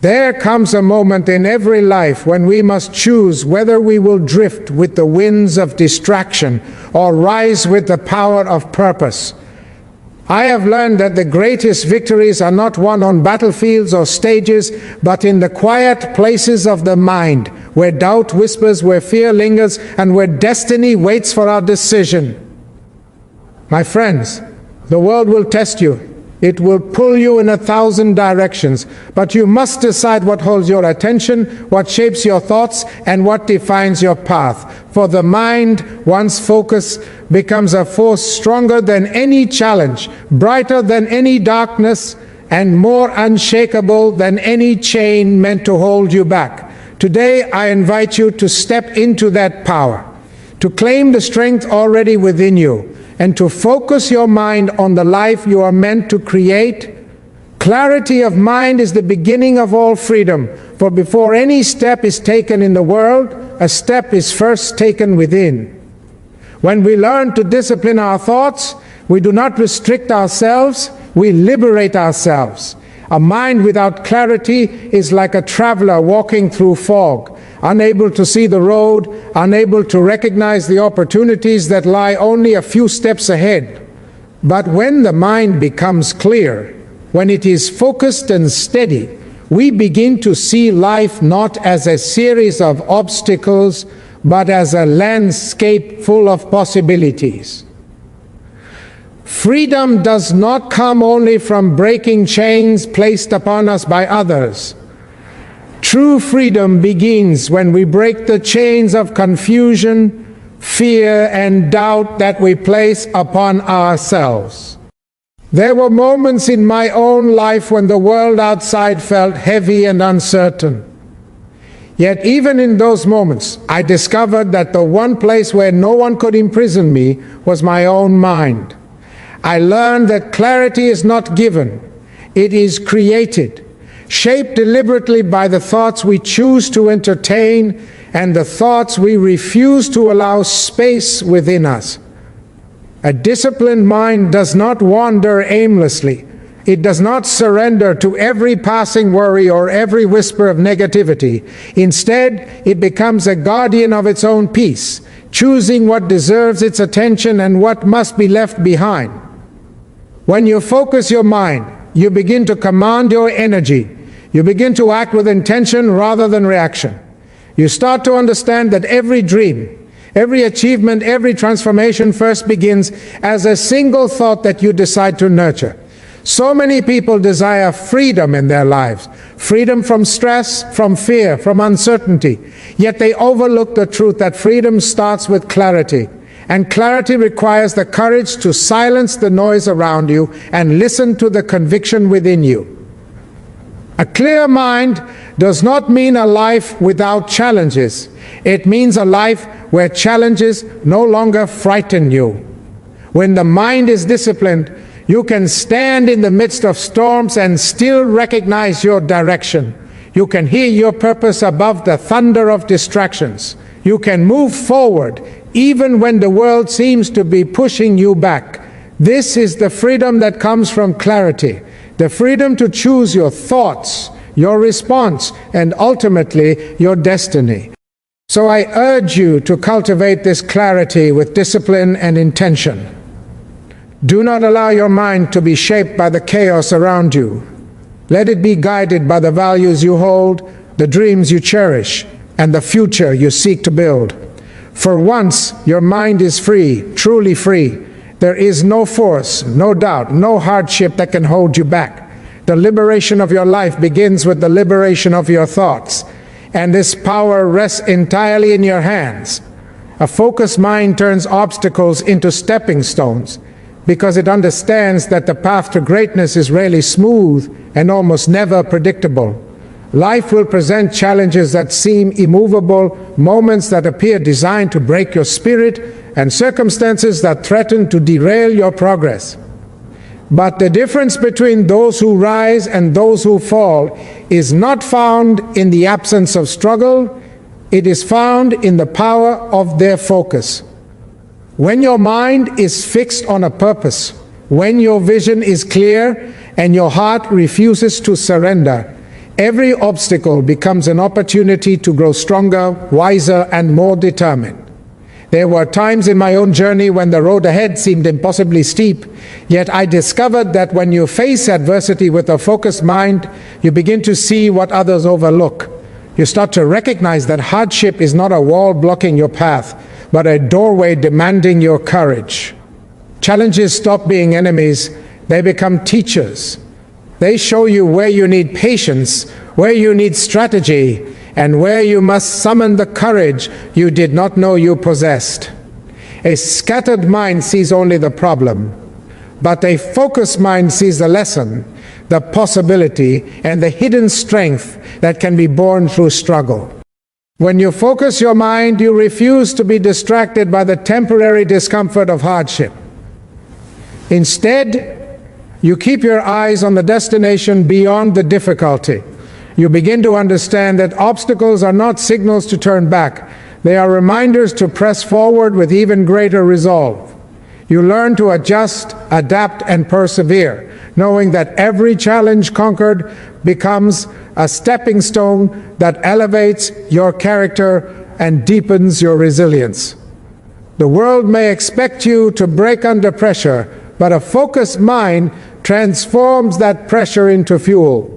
There comes a moment in every life when we must choose whether we will drift with the winds of distraction or rise with the power of purpose. I have learned that the greatest victories are not won on battlefields or stages, but in the quiet places of the mind, where doubt whispers, where fear lingers, and where destiny waits for our decision. My friends, the world will test you. It will pull you in 1,000 directions, but you must decide what holds your attention, what shapes your thoughts, and what defines your path. For the mind, once focused, becomes a force stronger than any challenge, brighter than any darkness, and more unshakable than any chain meant to hold you back. Today, I invite you to step into that power, to claim the strength already within you, and to focus your mind on the life you are meant to create. Clarity of mind is the beginning of all freedom, for before any step is taken in the world, a step is first taken within. When we learn to discipline our thoughts, we do not restrict ourselves, we liberate ourselves. A mind without clarity is like a traveler walking through fog, unable to see the road, unable to recognize the opportunities that lie only a few steps ahead. But when the mind becomes clear, when it is focused and steady, we begin to see life not as a series of obstacles, but as a landscape full of possibilities. Freedom does not come only from breaking chains placed upon us by others. True freedom begins when we break the chains of confusion, fear, and doubt that we place upon ourselves. There were moments in my own life when the world outside felt heavy and uncertain. Yet even in those moments, I discovered that the one place where no one could imprison me was my own mind. I learned that clarity is not given, it is created, shaped deliberately by the thoughts we choose to entertain and the thoughts we refuse to allow space within us. A disciplined mind does not wander aimlessly. It does not surrender to every passing worry or every whisper of negativity. Instead, it becomes a guardian of its own peace, choosing what deserves its attention and what must be left behind. When you focus your mind, you begin to command your energy. You begin to act with intention rather than reaction. You start to understand that every dream, every achievement, every transformation first begins as a single thought that you decide to nurture. So many people desire freedom in their lives, freedom from stress, from fear, from uncertainty. Yet they overlook the truth that freedom starts with clarity. And clarity requires the courage to silence the noise around you and listen to the conviction within you. A clear mind does not mean a life without challenges. It means a life where challenges no longer frighten you. When the mind is disciplined, you can stand in the midst of storms and still recognize your direction. You can hear your purpose above the thunder of distractions. You can move forward even when the world seems to be pushing you back. This is the freedom that comes from clarity, the freedom to choose your thoughts, your response, and ultimately your destiny. So I urge you to cultivate this clarity with discipline and intention. Do not allow your mind to be shaped by the chaos around you. Let it be guided by the values you hold, the dreams you cherish, and the future you seek to build. For once your mind is free, truly free, there is no force, no doubt, no hardship that can hold you back. The liberation of your life begins with the liberation of your thoughts, and this power rests entirely in your hands. A focused mind turns obstacles into stepping stones, because it understands that the path to greatness is rarely smooth and almost never predictable. Life will present challenges that seem immovable, moments that appear designed to break your spirit, and circumstances that threaten to derail your progress. But the difference between those who rise and those who fall is not found in the absence of struggle, it is found in the power of their focus. When your mind is fixed on a purpose, when your vision is clear and your heart refuses to surrender, Every obstacle becomes an opportunity to grow stronger, wiser, and more determined. There were times in my own journey when the road ahead seemed impossibly steep, yet I discovered that when you face adversity with a focused mind, you begin to see what others overlook. You start to recognize that hardship is not a wall blocking your path, but a doorway demanding your courage. Challenges stop being enemies, they become teachers. They show you where you need patience, where you need strategy, and where you must summon the courage you did not know you possessed. A scattered mind sees only the problem, but a focused mind sees the lesson, the possibility, and the hidden strength that can be born through struggle. When you focus your mind, you refuse to be distracted by the temporary discomfort of hardship. Instead, you keep your eyes on the destination beyond the difficulty. You begin to understand that obstacles are not signals to turn back. They are reminders to press forward with even greater resolve. You learn to adjust, adapt, and persevere, knowing that every challenge conquered becomes a stepping stone that elevates your character and deepens your resilience. The world may expect you to break under pressure, but a focused mind transforms that pressure into fuel.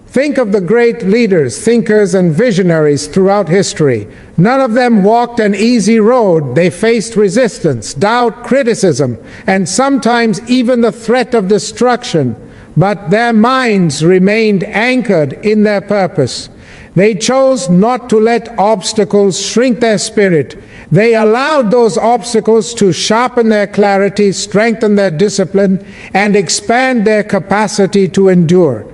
Think of the great leaders, thinkers, and visionaries throughout history. None of them walked an easy road. They faced resistance, doubt, criticism, and sometimes even the threat of destruction. But their minds remained anchored in their purpose. They chose not to let obstacles shrink their spirit. They allowed those obstacles to sharpen their clarity, strengthen their discipline, and expand their capacity to endure.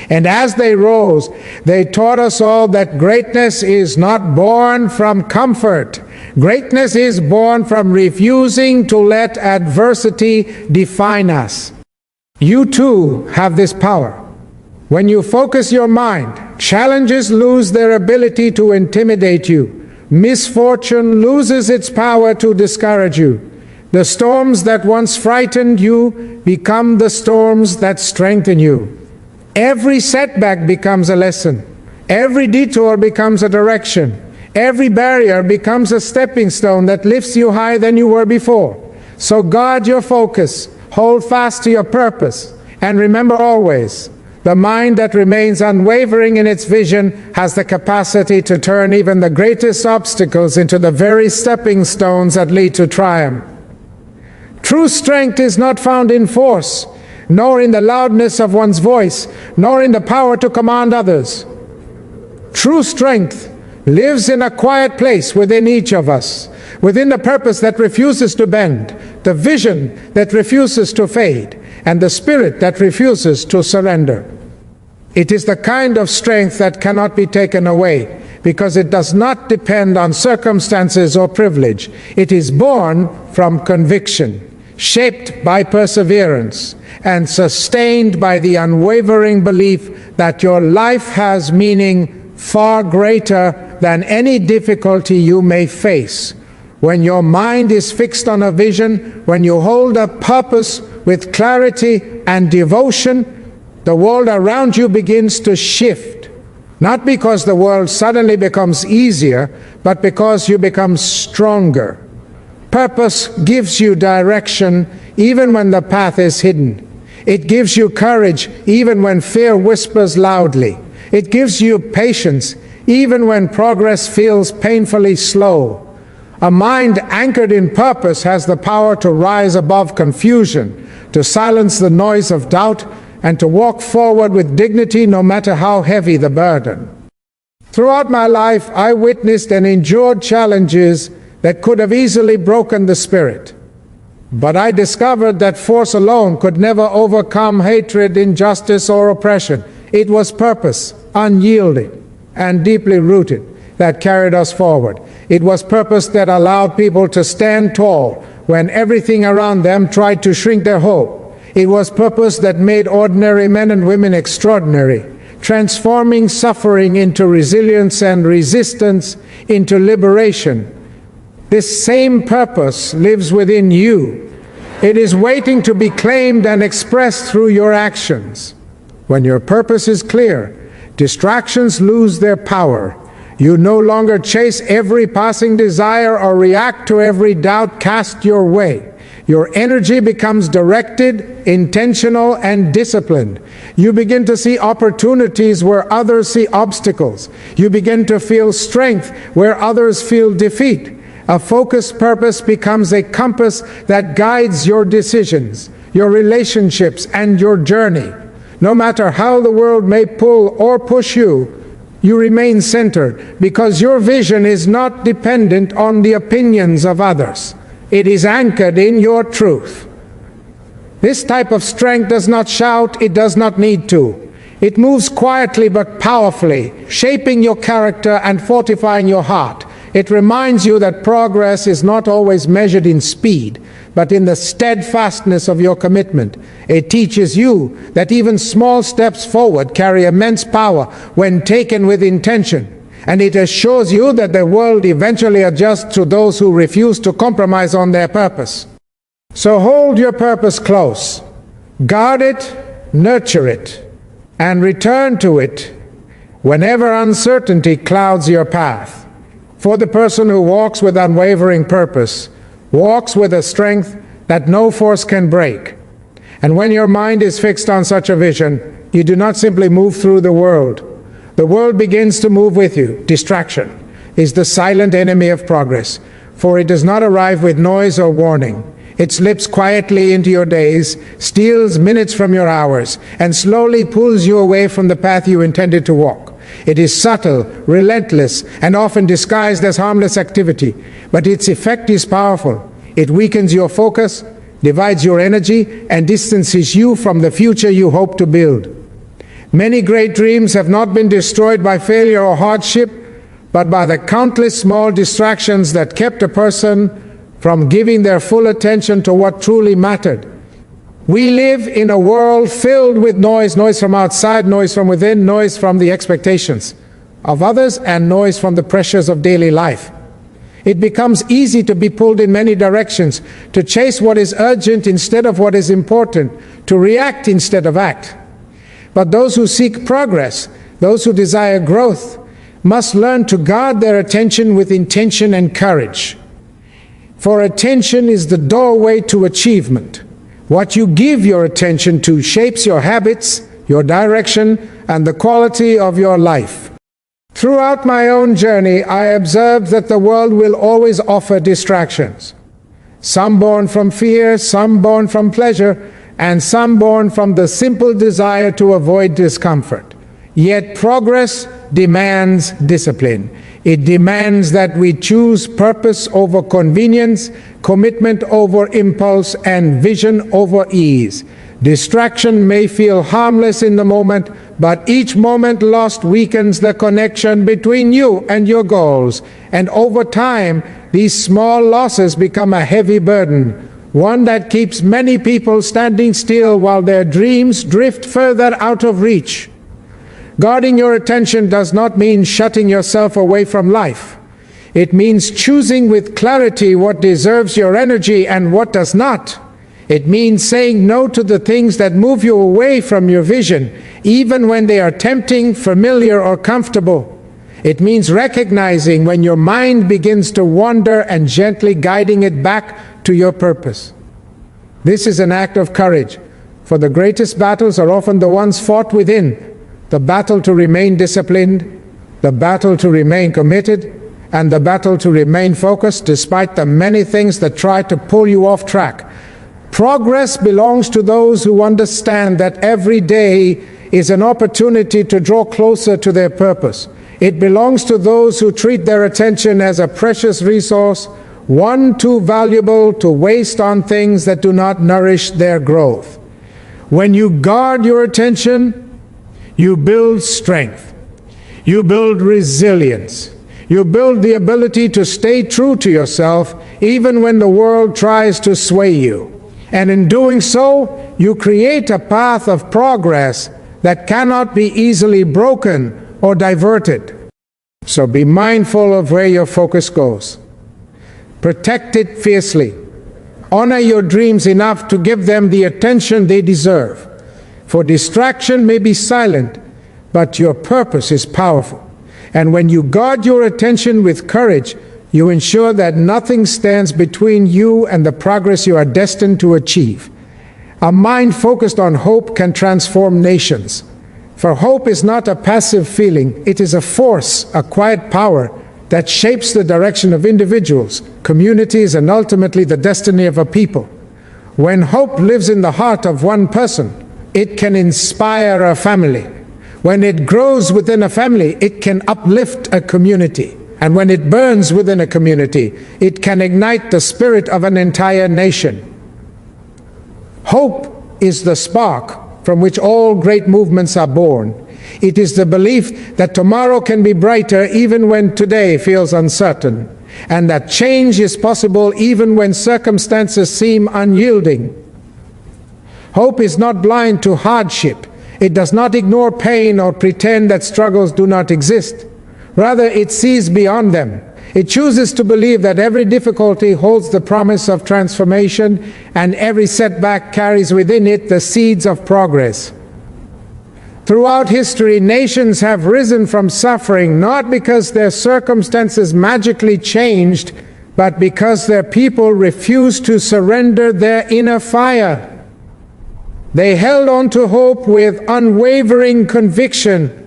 And as they rose, they taught us all that greatness is not born from comfort. Greatness is born from refusing to let adversity define us. You too have this power. When you focus your mind, challenges lose their ability to intimidate you. Misfortune loses its power to discourage you. The storms that once frightened you become the storms that strengthen you. Every setback becomes a lesson. Every detour becomes a direction. Every barrier becomes a stepping stone that lifts you higher than you were before. So guard your focus, hold fast to your purpose, and remember always, the mind that remains unwavering in its vision has the capacity to turn even the greatest obstacles into the very stepping stones that lead to triumph. True strength is not found in force, nor in the loudness of one's voice, nor in the power to command others. True strength lives in a quiet place within each of us, within the purpose that refuses to bend, the vision that refuses to fade, and the spirit that refuses to surrender. It is the kind of strength that cannot be taken away, because it does not depend on circumstances or privilege. It is born from conviction, shaped by perseverance, and sustained by the unwavering belief that your life has meaning far greater than any difficulty you may face. When your mind is fixed on a vision, when you hold a purpose with clarity and devotion, the world around you begins to shift. Not because the world suddenly becomes easier, but because you become stronger. Purpose gives you direction even when the path is hidden. It gives you courage even when fear whispers loudly. It gives you patience even when progress feels painfully slow. A mind anchored in purpose has the power to rise above confusion, to silence the noise of doubt, and to walk forward with dignity no matter how heavy the burden. Throughout my life, I witnessed and endured challenges that could have easily broken the spirit. But I discovered that force alone could never overcome hatred, injustice, or oppression. It was purpose, unyielding and deeply rooted, that carried us forward. It was purpose that allowed people to stand tall when everything around them tried to shrink their hope. It was purpose that made ordinary men and women extraordinary, transforming suffering into resilience and resistance into liberation. This same purpose lives within you. It is waiting to be claimed and expressed through your actions. When your purpose is clear, Distractions lose their power. You no longer chase every passing desire or react to every doubt cast your way. Your energy becomes directed, intentional, and disciplined. You begin to see opportunities where others see obstacles. You begin to feel strength where others feel defeat. A focused purpose becomes a compass that guides your decisions, your relationships, and your journey. No matter how the world may pull or push you, you remain centered because your vision is not dependent on the opinions of others. It is anchored in your truth. This type of strength does not shout, it does not need to. It moves quietly but powerfully, shaping your character and fortifying your heart. It reminds you that progress is not always measured in speed, but in the steadfastness of your commitment. It teaches you that even small steps forward carry immense power when taken with intention. And it assures you that the world eventually adjusts to those who refuse to compromise on their purpose. So hold your purpose close, guard it, nurture it, and return to it whenever uncertainty clouds your path. For the person who walks with unwavering purpose, walks with a strength that no force can break. And when your mind is fixed on such a vision, you do not simply move through the world. The world begins to move with you. Distraction is the silent enemy of progress, for it does not arrive with noise or warning. It slips quietly into your days, steals minutes from your hours, and slowly pulls you away from the path you intended to walk. It is subtle, relentless, and often disguised as harmless activity, but its effect is powerful. It weakens your focus, divides your energy, and distances you from the future you hope to build. Many great dreams have not been destroyed by failure or hardship, but by the countless small distractions that kept a person from giving their full attention to what truly mattered. We live in a world filled with noise, noise from outside, noise from within, noise from the expectations of others, and noise from the pressures of daily life. It becomes easy to be pulled in many directions, to chase what is urgent instead of what is important, to react instead of act. But those who seek progress, those who desire growth, must learn to guard their attention with intention and courage. For attention is the doorway to achievement. What you give your attention to shapes your habits, your direction, and the quality of your life. Throughout my own journey, I observed that the world will always offer distractions. Some born from fear, some born from pleasure, and some born from the simple desire to avoid discomfort. Yet progress demands discipline. It demands that we choose purpose over convenience, commitment over impulse, and vision over ease. Distraction may feel harmless in the moment, but each moment lost weakens the connection between you and your goals. And over time, these small losses become a heavy burden, one that keeps many people standing still while their dreams drift further out of reach. Guarding your attention does not mean shutting yourself away from life. It means choosing with clarity what deserves your energy and what does not. It means saying no to the things that move you away from your vision, even when they are tempting, familiar, or comfortable. It means recognizing when your mind begins to wander and gently guiding it back to your purpose. This is an act of courage, for the greatest battles are often the ones fought within. The battle to remain disciplined, the battle to remain committed, and the battle to remain focused despite the many things that try to pull you off track. Progress belongs to those who understand that every day is an opportunity to draw closer to their purpose. It belongs to those who treat their attention as a precious resource, one too valuable to waste on things that do not nourish their growth. When you guard your attention, you build strength, you build resilience, you build the ability to stay true to yourself even when the world tries to sway you. And in doing so, you create a path of progress that cannot be easily broken or diverted. So be mindful of where your focus goes. Protect it fiercely. Honor your dreams enough to give them the attention they deserve. For distraction may be silent, but your purpose is powerful. And when you guard your attention with courage, you ensure that nothing stands between you and the progress you are destined to achieve. A mind focused on hope can transform nations. For hope is not a passive feeling, it is a force, a quiet power that shapes the direction of individuals, communities, and ultimately the destiny of a people. When hope lives in the heart of one person, it can inspire a family. When it grows within a family, it can uplift a community. And when it burns within a community, it can ignite the spirit of an entire nation. Hope is the spark from which all great movements are born. It is the belief that tomorrow can be brighter even when today feels uncertain, and that change is possible even when circumstances seem unyielding. Hope is not blind to hardship. It does not ignore pain or pretend that struggles do not exist. Rather, it sees beyond them. It chooses to believe that every difficulty holds the promise of transformation, and every setback carries within it the seeds of progress. Throughout history, nations have risen from suffering not because their circumstances magically changed, but because their people refused to surrender their inner fire. They held on to hope with unwavering conviction,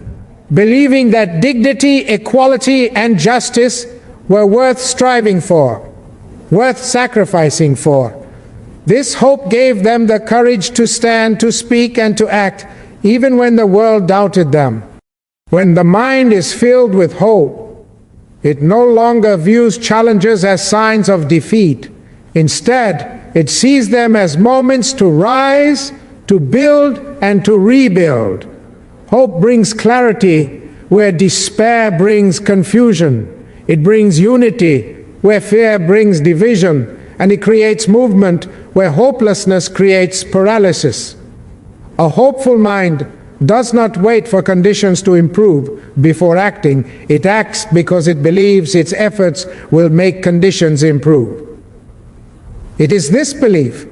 believing that dignity, equality, and justice were worth striving for, worth sacrificing for. This hope gave them the courage to stand, to speak, and to act, even when the world doubted them. When the mind is filled with hope, it no longer views challenges as signs of defeat. Instead, it sees them as moments to rise, to build, and to rebuild. Hope brings clarity where despair brings confusion. It brings unity where fear brings division, and it creates movement where hopelessness creates paralysis. A hopeful mind does not wait for conditions to improve before acting. It acts because it believes its efforts will make conditions improve. It is this belief,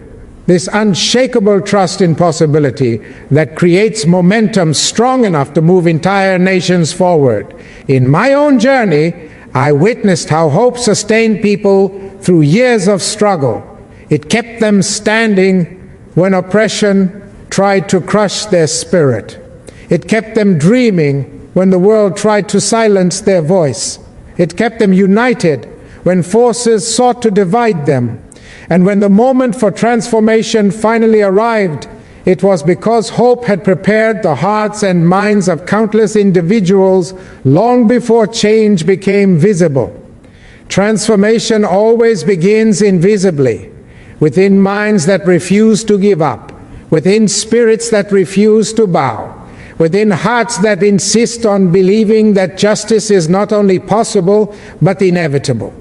this unshakable trust in possibility, that creates momentum strong enough to move entire nations forward. In my own journey, I witnessed how hope sustained people through years of struggle. It kept them standing when oppression tried to crush their spirit. It kept them dreaming when the world tried to silence their voice. It kept them united when forces sought to divide them. And when the moment for transformation finally arrived, it was because hope had prepared the hearts and minds of countless individuals long before change became visible. Transformation always begins invisibly, within minds that refuse to give up, within spirits that refuse to bow, within hearts that insist on believing that justice is not only possible, but inevitable.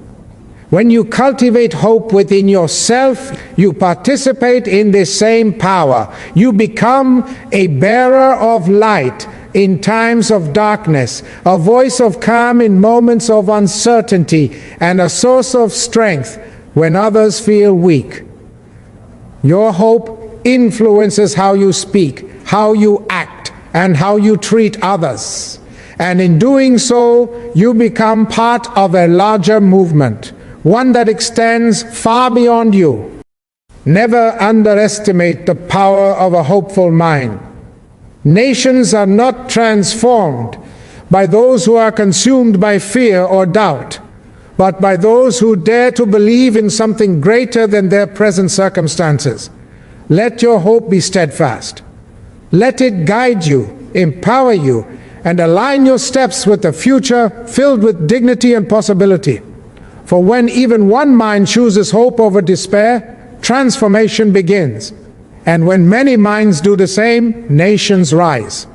When you cultivate hope within yourself, you participate in this same power. You become a bearer of light in times of darkness, a voice of calm in moments of uncertainty, and a source of strength when others feel weak. Your hope influences how you speak, how you act, and how you treat others. And in doing so, you become part of a larger movement, one that extends far beyond you. Never underestimate the power of a hopeful mind. Nations are not transformed by those who are consumed by fear or doubt, but by those who dare to believe in something greater than their present circumstances. Let your hope be steadfast. Let it guide you, empower you, and align your steps with a future filled with dignity and possibility. For when even one mind chooses hope over despair, transformation begins. And when many minds do the same, nations rise.